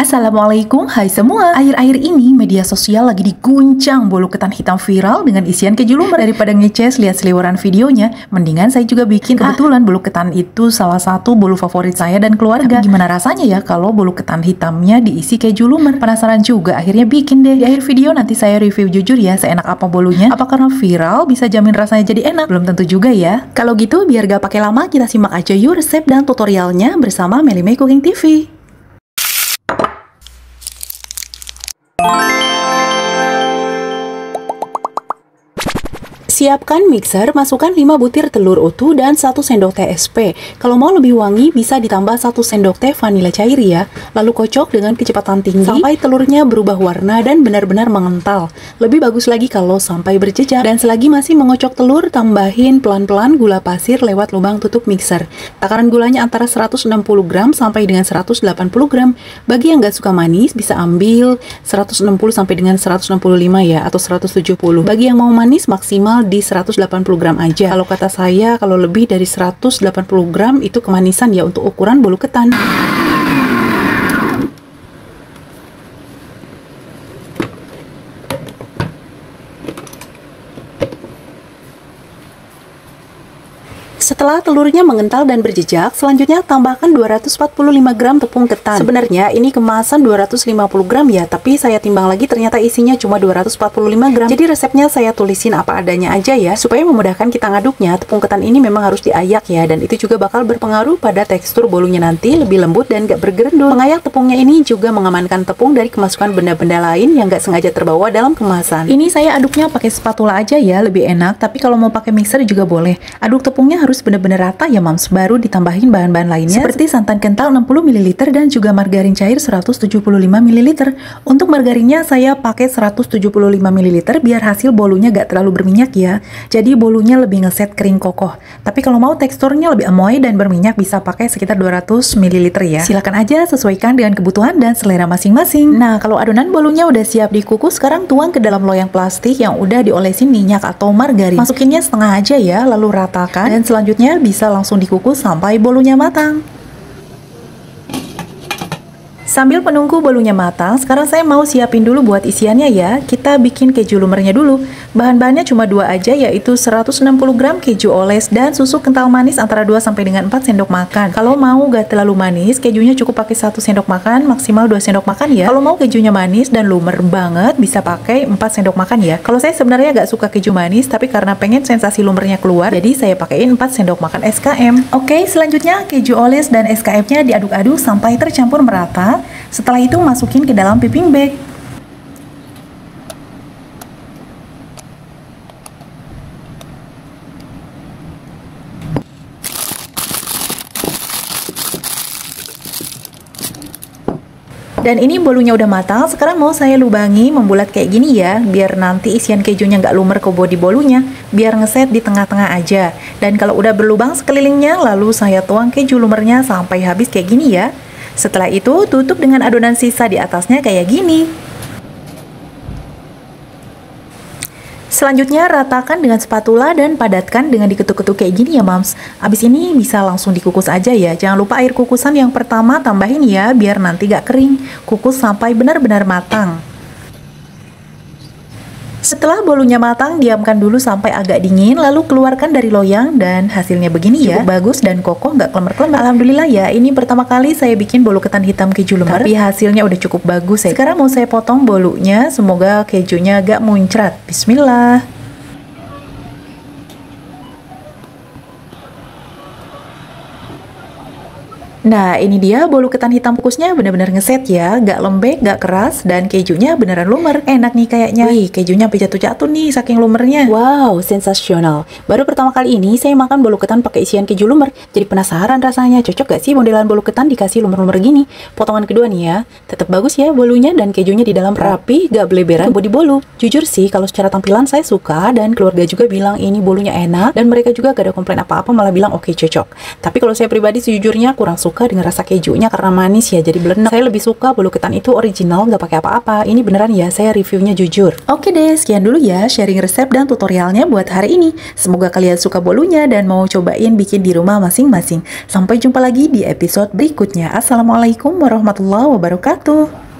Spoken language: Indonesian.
Assalamualaikum, hai semua. Akhir-akhir ini media sosial lagi diguncang bolu ketan hitam viral dengan isian keju lumer. Daripada ngeces lihat seliweran videonya, mendingan saya juga bikin. Kebetulan bolu ketan itu salah satu bolu favorit saya dan keluarga. Tapi gimana rasanya ya kalau bolu ketan hitamnya diisi keju lumer? Penasaran juga, akhirnya bikin deh. Di akhir video nanti saya review jujur ya, seenak apa bolunya. Apa karena viral bisa jamin rasanya jadi enak? Belum tentu juga ya. Kalau gitu biar gak pakai lama, kita simak aja yuk resep dan tutorialnya bersama Melly May Cooking TV. Siapkan mixer, masukkan 5 butir telur utuh dan 1 sendok teh SP. Kalau mau lebih wangi, bisa ditambah 1 sendok teh vanila cair ya. Lalu kocok dengan kecepatan tinggi sampai telurnya berubah warna dan benar-benar mengental. Lebih bagus lagi kalau sampai berjejak. Dan selagi masih mengocok telur, tambahin pelan-pelan gula pasir lewat lubang tutup mixer. Takaran gulanya antara 160 gram sampai dengan 180 gram. Bagi yang nggak suka manis, bisa ambil 160 sampai dengan 165 ya, atau 170. Bagi yang mau manis, maksimal di 180 gram aja. Kalau kata saya, kalau lebih dari 180 gram itu kemanisan ya untuk ukuran bolu ketan. Setelah telurnya mengental dan berjejak, selanjutnya tambahkan 245 gram tepung ketan. Sebenarnya ini kemasan 250 gram ya, tapi saya timbang lagi ternyata isinya cuma 245 gram. Jadi resepnya saya tulisin apa adanya aja ya, supaya memudahkan kita ngaduknya. Tepung ketan ini memang harus diayak ya, dan itu juga bakal berpengaruh pada tekstur bolunya nanti lebih lembut dan gak bergerendul. Mengayak tepungnya ini juga mengamankan tepung dari kemasukan benda-benda lain yang gak sengaja terbawa dalam kemasan. Ini saya aduknya pakai spatula aja ya, lebih enak, tapi kalau mau pakai mixer juga boleh. Aduk tepungnya harus benar-benar rata ya mams, baru ditambahin bahan-bahan lainnya seperti santan kental 60 ml dan juga margarin cair 175 ml. Untuk margarinnya saya pakai 175 ml biar hasil bolunya gak terlalu berminyak ya, jadi bolunya lebih ngeset kering kokoh. Tapi kalau mau teksturnya lebih amoy dan berminyak bisa pakai sekitar 200 ml ya. Silakan aja sesuaikan dengan kebutuhan dan selera masing-masing. Nah, kalau adonan bolunya udah siap dikukus, sekarang tuang ke dalam loyang plastik yang udah diolesin minyak atau margarin. Masukinnya setengah aja ya, lalu ratakan dan selanjutnya bisa langsung dikukus sampai bolunya matang. Sambil menunggu bolunya matang, sekarang saya mau siapin dulu buat isiannya ya. Kita bikin keju lumernya dulu. Bahan-bahannya cuma 2 aja, yaitu 160 gram keju oles dan susu kental manis antara 2 sampai dengan 4 sendok makan. Kalau mau gak terlalu manis, kejunya cukup pakai 1 sendok makan, maksimal 2 sendok makan ya. Kalau mau kejunya manis dan lumer banget, bisa pakai 4 sendok makan ya. Kalau saya sebenarnya gak suka keju manis, tapi karena pengen sensasi lumernya keluar, jadi saya pakaiin 4 sendok makan SKM. Oke, selanjutnya keju oles dan SKM-nya diaduk-aduk sampai tercampur merata. Setelah itu masukin ke dalam piping bag. Dan ini bolunya udah matang, sekarang mau saya lubangi membulat kayak gini ya, biar nanti isian kejunya nggak lumer ke bodi bolunya, biar ngeset di tengah-tengah aja. Dan kalau udah berlubang sekelilingnya, lalu saya tuang keju lumernya sampai habis kayak gini ya. Setelah itu tutup dengan adonan sisa di atasnya kayak gini. Selanjutnya ratakan dengan spatula dan padatkan dengan diketuk-ketuk kayak gini ya mams. Abis ini bisa langsung dikukus aja ya. Jangan lupa air kukusan yang pertama tambahin ya, biar nanti gak kering. Kukus sampai benar-benar matang. Setelah bolunya matang, diamkan dulu sampai agak dingin, lalu keluarkan dari loyang dan hasilnya begini ya. Cukup bagus dan kokoh, nggak klemer-klemer. Alhamdulillah ya, ini pertama kali saya bikin bolu ketan hitam keju lumer, tapi hasilnya udah cukup bagus ya. Sekarang mau saya potong bolunya, semoga kejunya agak muncrat. Bismillah. Nah, ini dia bolu ketan hitam kukusnya benar-benar ngeset ya, gak lembek, gak keras, dan kejunya beneran lumer. Enak nih kayaknya. Wih, kejunya sampai jatuh-jatuh nih saking lumernya. Wow, sensasional. Baru pertama kali ini saya makan bolu ketan pakai isian keju lumer. Jadi penasaran rasanya, cocok gak sih modelan bolu ketan dikasih lumer-lumer gini? Potongan kedua nih ya, tetap bagus ya bolunya dan kejunya di dalam rapi, gak beleberan ke bodi bolu. Jujur sih, kalau secara tampilan saya suka dan keluarga juga bilang ini bolunya enak dan mereka juga gak ada komplain apa-apa, malah bilang oke, cocok. Tapi kalau saya pribadi sejujurnya kurang suka suka dengan rasa kejunya karena manis ya, jadi blender. Saya lebih suka bolu ketan itu original, nggak pakai apa-apa. Ini beneran ya, saya reviewnya jujur. Oke deh, sekian dulu ya sharing resep dan tutorialnya buat hari ini. Semoga kalian suka bolunya dan mau cobain bikin di rumah masing-masing. Sampai jumpa lagi di episode berikutnya. Assalamualaikum warahmatullahi wabarakatuh.